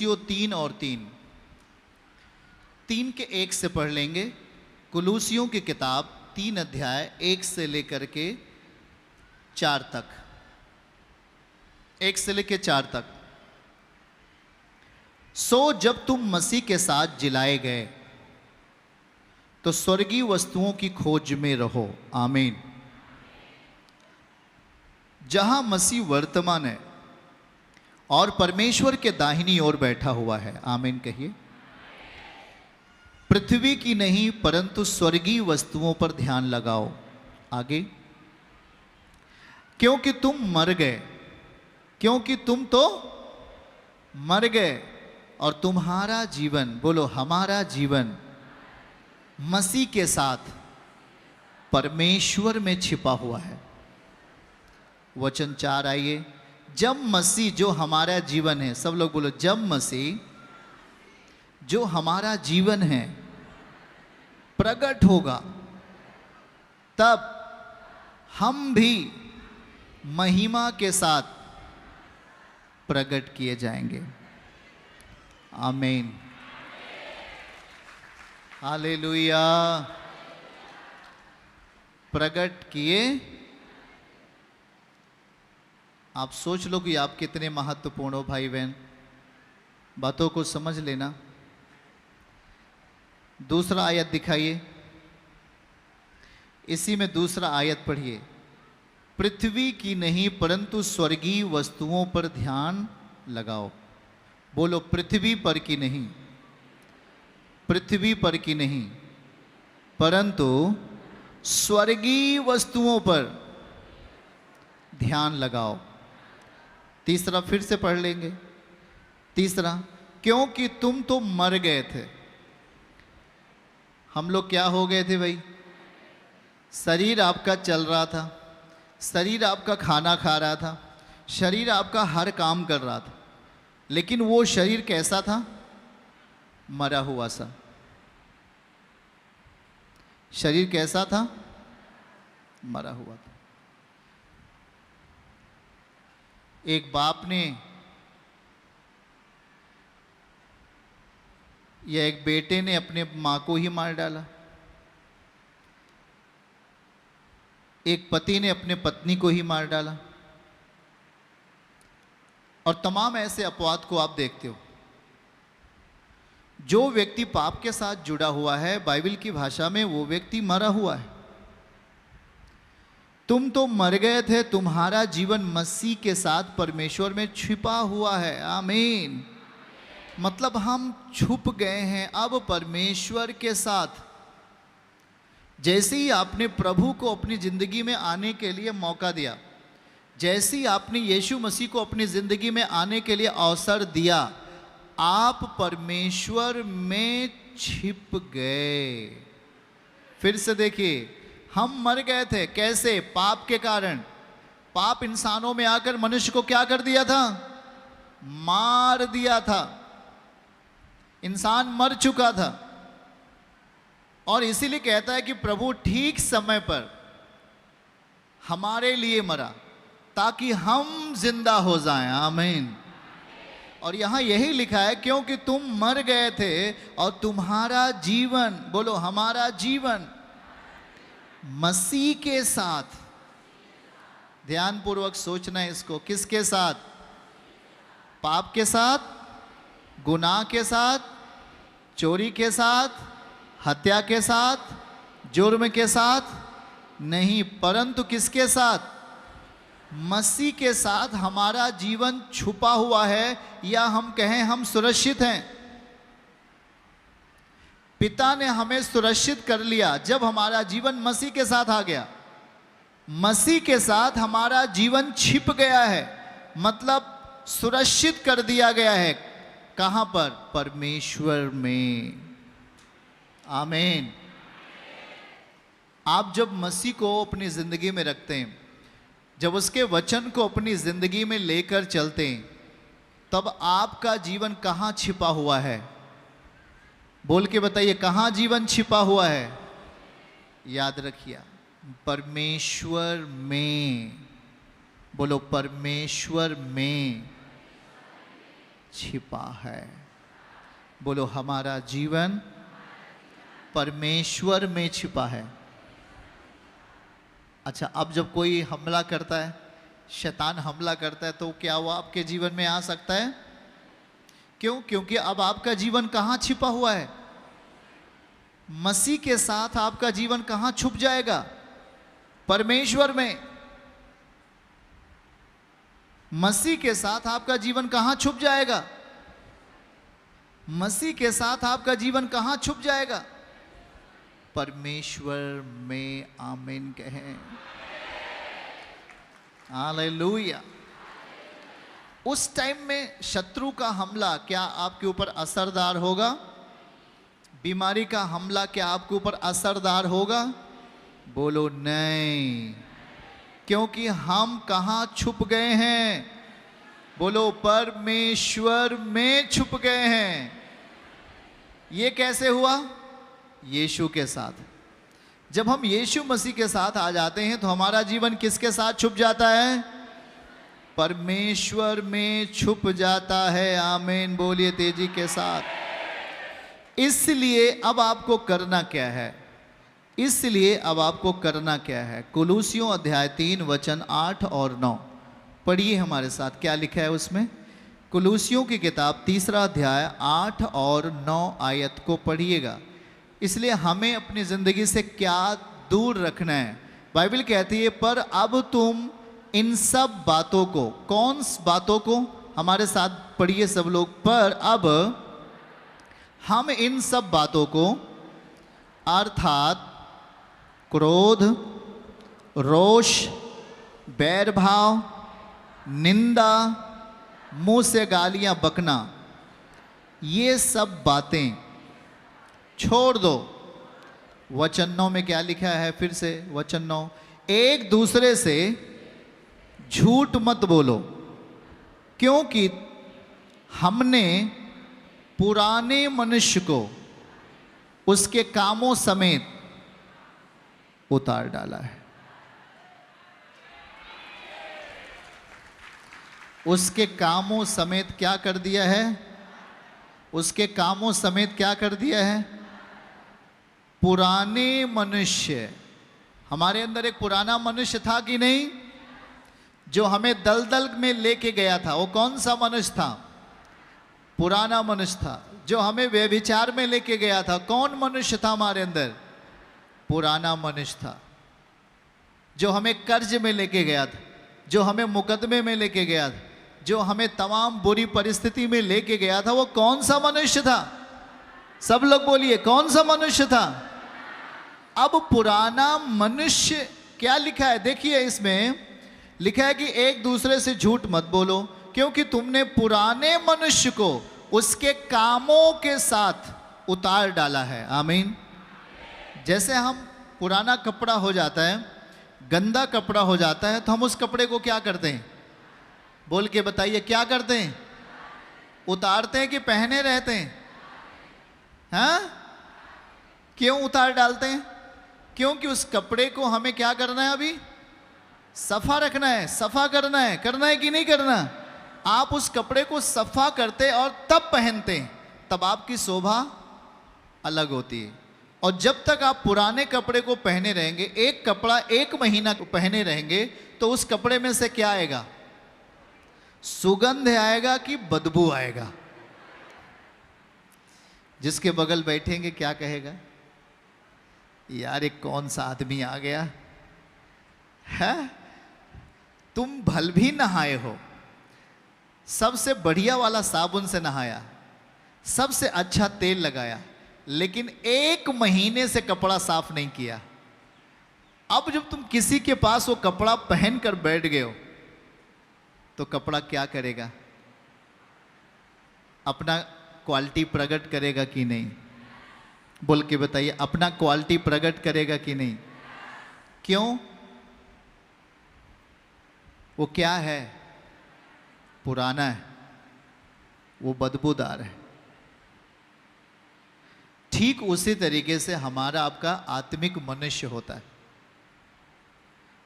कुलूसियों 3:3, 3 के 1 से पढ़ लेंगे। कुलूसियों की किताब 3 अध्याय 1 से लेकर के 4 तक, 1 से लेकर 4 तक। सो जब तुम मसीह के साथ जिलाए गए तो स्वर्गीय वस्तुओं की खोज में रहो। आमीन। जहां मसीह वर्तमान है और परमेश्वर के दाहिनी ओर बैठा हुआ है। आमीन कहिए। पृथ्वी की नहीं परंतु स्वर्गीय वस्तुओं पर ध्यान लगाओ। आगे, क्योंकि तुम मर गए, क्योंकि तुम तो मर गए और तुम्हारा जीवन, बोलो हमारा जीवन, मसीह के साथ परमेश्वर में छिपा हुआ है। वचन 4 आइए। जब मसीह जो हमारा जीवन है, सब लोग बोलो, जब मसीह जो हमारा जीवन है प्रकट होगा तब हम भी महिमा के साथ प्रकट किए जाएंगे। आमीन। हालेलुया। प्रकट किए। आप सोच लो कि आप कितने महत्वपूर्ण हो भाई बहन, बातों को समझ लेना। दूसरा आयत दिखाइए, इसी में दूसरा आयत पढ़िए। पृथ्वी की नहीं परंतु स्वर्गीय वस्तुओं पर ध्यान लगाओ। बोलो, पृथ्वी पर की नहीं, पृथ्वी पर की नहीं परंतु स्वर्गीय वस्तुओं पर ध्यान लगाओ। तीसरा फिर से पढ़ लेंगे। तीसरा, क्योंकि तुम तो मर गए थे। हम लोग क्या हो गए थे भाई? शरीर आपका चल रहा था, शरीर आपका खाना खा रहा था, शरीर आपका हर काम कर रहा था, लेकिन वो शरीर कैसा था? मरा हुआ सा। शरीर कैसा था? मरा हुआ था। एक बाप ने या एक बेटे ने अपने मां को ही मार डाला, एक पति ने अपने पत्नी को ही मार डाला, और तमाम ऐसे अपवाद को आप देखते हो। जो व्यक्ति पाप के साथ जुड़ा हुआ है, बाइबल की भाषा में वो व्यक्ति मरा हुआ है। तुम तो मर गए थे, तुम्हारा जीवन मसीह के साथ परमेश्वर में छिपा हुआ है। आमीन। मतलब हम छुप गए हैं अब परमेश्वर के साथ। जैसे ही आपने प्रभु को अपनी जिंदगी में आने के लिए मौका दिया, जैसे ही आपने यीशु मसीह को अपनी जिंदगी में आने के लिए अवसर दिया, आप परमेश्वर में छिप गए। फिर से देखिए, हम मर गए थे। कैसे? पाप के कारण। पाप इंसानों में आकर मनुष्य को क्या कर दिया था? मार दिया था। इंसान मर चुका था, और इसीलिए कहता है कि प्रभु ठीक समय पर हमारे लिए मरा ताकि हम जिंदा हो जाएं। आमीन। और यहां यही लिखा है, क्योंकि तुम मर गए थे और तुम्हारा जीवन, बोलो हमारा जीवन, मसीह के साथ। ध्यानपूर्वक सोचना है इसको। किसके साथ? पाप के साथ, गुनाह के साथ, चोरी के साथ, हत्या के साथ, जुर्म के साथ नहीं, परंतु किसके साथ? मसीह के साथ हमारा जीवन छुपा हुआ है, या हम कहें हम सुरक्षित हैं। पिता ने हमें सुरक्षित कर लिया जब हमारा जीवन मसीह के साथ आ गया। मसीह के साथ हमारा जीवन छिप गया है, मतलब सुरक्षित कर दिया गया है। कहां पर? परमेश्वर में। आमीन। आप जब मसीह को अपनी जिंदगी में रखते हैं, जब उसके वचन को अपनी जिंदगी में लेकर चलते हैं, तब आपका जीवन कहां छिपा हुआ है? बोल के बताइए, कहां जीवन छिपा हुआ है? याद रखिए, परमेश्वर में। बोलो, परमेश्वर में छिपा है। बोलो, हमारा जीवन परमेश्वर में छिपा है। अच्छा, अब जब कोई हमला करता है, शैतान हमला करता है, तो क्या वो आपके जीवन में आ सकता है? क्यों? क्योंकि अब आपका जीवन कहाँ छिपा हुआ है? मसीह के साथ आपका जीवन कहाँ छुप जाएगा? परमेश्वर में। मसीह के साथ आपका जीवन कहाँ छुप जाएगा? मसीह के साथ आपका जीवन कहाँ छुप जाएगा? परमेश्वर में। आमीन कहें। हालेलुया। उस टाइम में शत्रु का हमला क्या आपके ऊपर असरदार होगा? बीमारी का हमला क्या आपके ऊपर असरदार होगा? बोलो नहीं। क्योंकि हम कहाँ छुप गए हैं? बोलो, परमेश्वर में छुप गए हैं। ये कैसे हुआ? यीशु के साथ। जब हम यीशु मसीह के साथ आ जाते हैं तो हमारा जीवन किसके साथ छुप जाता है? परमेश्वर में छुप जाता है। आमीन बोलिए तेजी के साथ। इसलिए अब आपको करना क्या है? इसलिए अब आपको करना क्या है? कुलूसियों अध्याय 3 वचन 8 और 9 पढ़िए हमारे साथ। क्या लिखा है उसमें? कुलूसियों की किताब 3 अध्याय 8 और 9 आयत को पढ़िएगा। इसलिए हमें अपनी ज़िंदगी से क्या दूर रखना है? बाइबल कहती है, पर अब तुम इन सब बातों को, कौन सी बातों को? हमारे साथ पढ़िए सब लोग। पर अब हम इन सब बातों को, अर्थात क्रोध, रोष, बैर भाव, निंदा, मुंह से गालियां बकना, ये सब बातें छोड़ दो। वचन 9 में क्या लिखा है? फिर से वचन 9, एक दूसरे से झूठ मत बोलो, क्योंकि हमने पुराने मनुष्य को उसके कामों समेत उतार डाला है। उसके कामों समेत क्या कर दिया है? उसके कामों समेत क्या कर दिया है? पुराने मनुष्य। हमारे अंदर एक पुराना मनुष्य था कि नहीं, जो हमें दलदल में लेके गया था। वो कौन सा मनुष्य था? पुराना मनुष्य था। जो हमें व्यभिचार में लेके गया था, कौन मनुष्य था हमारे अंदर? पुराना मनुष्य था। जो हमें कर्ज में लेके गया था, जो हमें मुकदमे में लेके गया था, जो हमें तमाम बुरी परिस्थिति में लेके गया था, वो कौन सा मनुष्य था? सब लोग बोलिए, कौन सा मनुष्य था? अब पुराना मनुष्य क्या लिखा है? देखिए, इसमें लिखा है कि एक दूसरे से झूठ मत बोलो, क्योंकि तुमने पुराने मनुष्य को उसके कामों के साथ उतार डाला है। आमीन। जैसे हम पुराना कपड़ा हो जाता है, गंदा कपड़ा हो जाता है, तो हम उस कपड़े को क्या करते हैं? बोल के बताइए, क्या करते हैं? उतारते हैं कि पहने रहते हैं? हाँ? क्यों उतार डालते हैं? क्योंकि उस कपड़े को हमें क्या करना है? अभी सफा रखना है, सफा करना है। करना है कि नहीं करना? आप उस कपड़े को सफा करते और तब पहनते हैं, तब आपकी शोभा अलग होती है। और जब तक आप पुराने कपड़े को पहने रहेंगे, एक कपड़ा 1 महीना पहने रहेंगे, तो उस कपड़े में से क्या आएगा? सुगंध आएगा कि बदबू आएगा? जिसके बगल बैठेंगे क्या कहेगा? यार, एक कौन सा आदमी आ गया है? तुम भल भी नहाए हो, सबसे बढ़िया वाला साबुन से नहाया, सबसे अच्छा तेल लगाया, लेकिन 1 महीने से कपड़ा साफ नहीं किया। अब जब तुम किसी के पास वो कपड़ा पहन कर बैठ गए हो, तो कपड़ा क्या करेगा? अपना क्वालिटी प्रकट करेगा कि नहीं? बोल के बताइए, अपना क्वालिटी प्रकट करेगा कि नहीं? क्यों? वो क्या है? पुराना है, वो बदबूदार है। ठीक उसी तरीके से हमारा आपका आत्मिक मनुष्य होता है।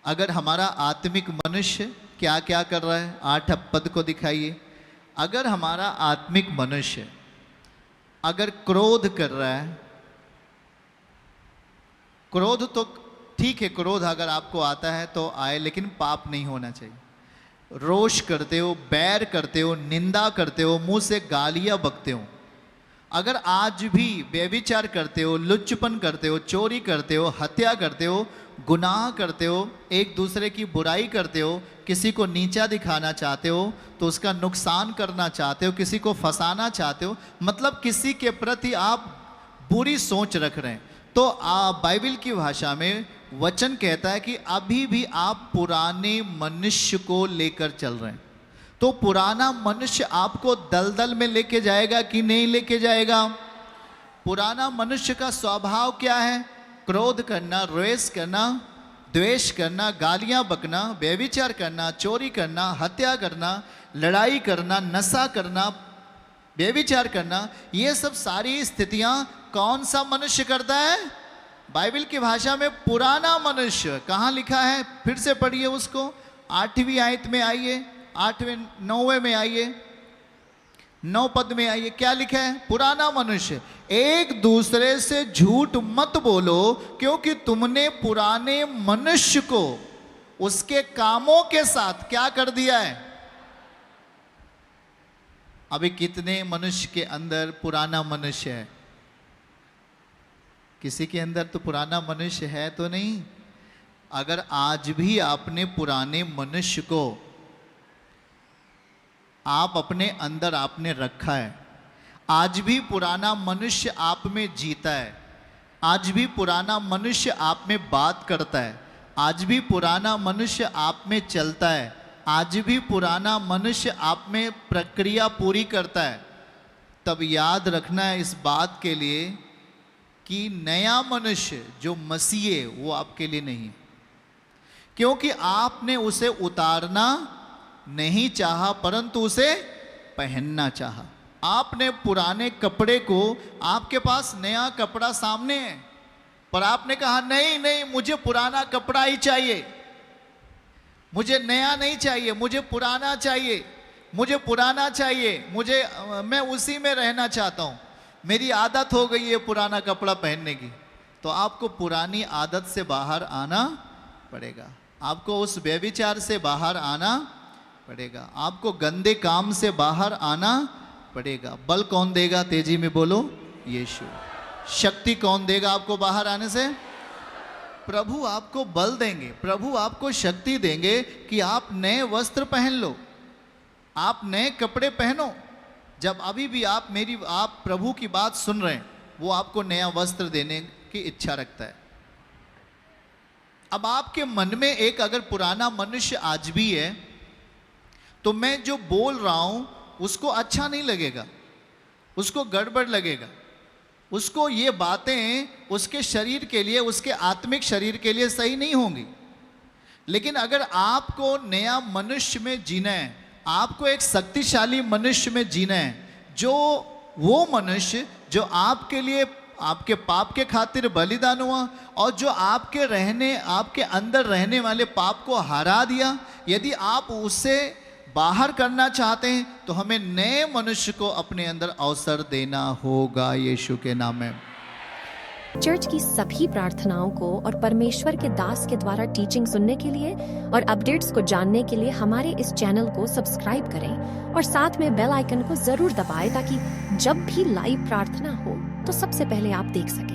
अगर हमारा आत्मिक मनुष्य क्या क्या कर रहा है? 8 पद को दिखाइए। अगर हमारा आत्मिक मनुष्य अगर क्रोध कर रहा है, क्रोध तो ठीक है, क्रोध अगर आपको आता है तो आए, लेकिन पाप नहीं होना चाहिए। रोष करते हो, बैर करते हो, निंदा करते हो, मुंह से गालियां बकते हो, अगर आज भी व्यभिचार करते हो, लुच्चपन करते हो, चोरी करते हो, हत्या करते हो, गुनाह करते हो, एक दूसरे की बुराई करते हो, किसी को नीचा दिखाना चाहते हो तो उसका नुकसान करना चाहते हो, किसी को फंसाना चाहते हो, मतलब किसी के प्रति आप बुरी सोच रख रहे हैं, तो बाइबल की भाषा में वचन कहता है कि अभी भी आप पुराने मनुष्य को लेकर चल रहे हैं। तो पुराना मनुष्य आपको दलदल में लेके जाएगा कि नहीं लेके जाएगा? पुराना मनुष्य का स्वभाव क्या है? क्रोध करना, रोष करना, द्वेष करना, गालियां बकना, व्यभिचार करना, चोरी करना, हत्या करना, लड़ाई करना, नशा करना, व्यभिचार करना, ये सब सारी स्थितियां कौन सा मनुष्य करता है? बाइबल की भाषा में पुराना मनुष्य। कहाँ लिखा है? फिर से पढ़िए उसको, 8वीं आयत में आइए, 9वें में आइए, 9 पद में आइए, क्या लिखा है? पुराना मनुष्य, एक दूसरे से झूठ मत बोलो क्योंकि तुमने पुराने मनुष्य को उसके कामों के साथ क्या कर दिया है? अभी कितने मनुष्य के अंदर पुराना मनुष्य है? किसी के अंदर तो पुराना मनुष्य है तो नहीं। अगर आज भी आपने पुराने मनुष्य को आप अपने अंदर आपने रखा है, आज भी पुराना मनुष्य आप में जीता है, आज भी पुराना मनुष्य आप में बात करता है, आज भी पुराना मनुष्य आप में चलता है, आज भी पुराना मनुष्य आप में प्रक्रिया पूरी करता है, तब याद रखना है इस बात के लिए कि नया मनुष्य जो मसीह है वो आपके लिए नहीं है, क्योंकि आपने उसे उतारना नहीं चाहा परंतु उसे पहनना चाहा। आपने पुराने कपड़े को, आपके पास नया कपड़ा सामने है पर आपने कहा नहीं नहीं, मुझे पुराना कपड़ा ही चाहिए, मुझे नया नहीं चाहिए, मुझे पुराना चाहिए, मुझे पुराना चाहिए, मैं उसी में रहना चाहता हूँ, मेरी आदत हो गई है पुराना कपड़ा पहनने की। तो आपको पुरानी आदत से बाहर आना पड़ेगा, आपको उस व्यभिचार से बाहर आना पड़ेगा, आपको गंदे काम से बाहर आना पड़ेगा। बल कौन देगा? तेजी में बोलो, यीशु। शक्ति कौन देगा आपको बाहर आने से? प्रभु आपको बल देंगे, प्रभु आपको शक्ति देंगे कि आप नए वस्त्र पहन लो, आप नए कपड़े पहनो। जब अभी भी आप प्रभु की बात सुन रहे हैं, वो आपको नया वस्त्र देने की इच्छा रखता है। अब आपके मन में एक अगर पुराना मनुष्य आज भी है तो मैं जो बोल रहा हूं उसको अच्छा नहीं लगेगा, उसको गड़बड़ लगेगा, उसको ये बातें उसके शरीर के लिए, उसके आत्मिक शरीर के लिए सही नहीं होंगी। लेकिन अगर आपको नया मनुष्य में जीना है, आपको एक शक्तिशाली मनुष्य में जीना है, जो वो मनुष्य जो आपके लिए, आपके पाप के खातिर बलिदान हुआ और जो आपके अंदर रहने वाले पाप को हरा दिया, यदि आप उसे बाहर करना चाहते हैं तो हमें नए मनुष्य को अपने अंदर अवसर देना होगा यीशु के नाम में। चर्च की सभी प्रार्थनाओं को और परमेश्वर के दास के द्वारा टीचिंग सुनने के लिए और अपडेट्स को जानने के लिए हमारे इस चैनल को सब्सक्राइब करें और साथ में बेल आइकन को जरूर दबाएं ताकि जब भी लाइव प्रार्थना हो तो सबसे पहले आप देख सकें।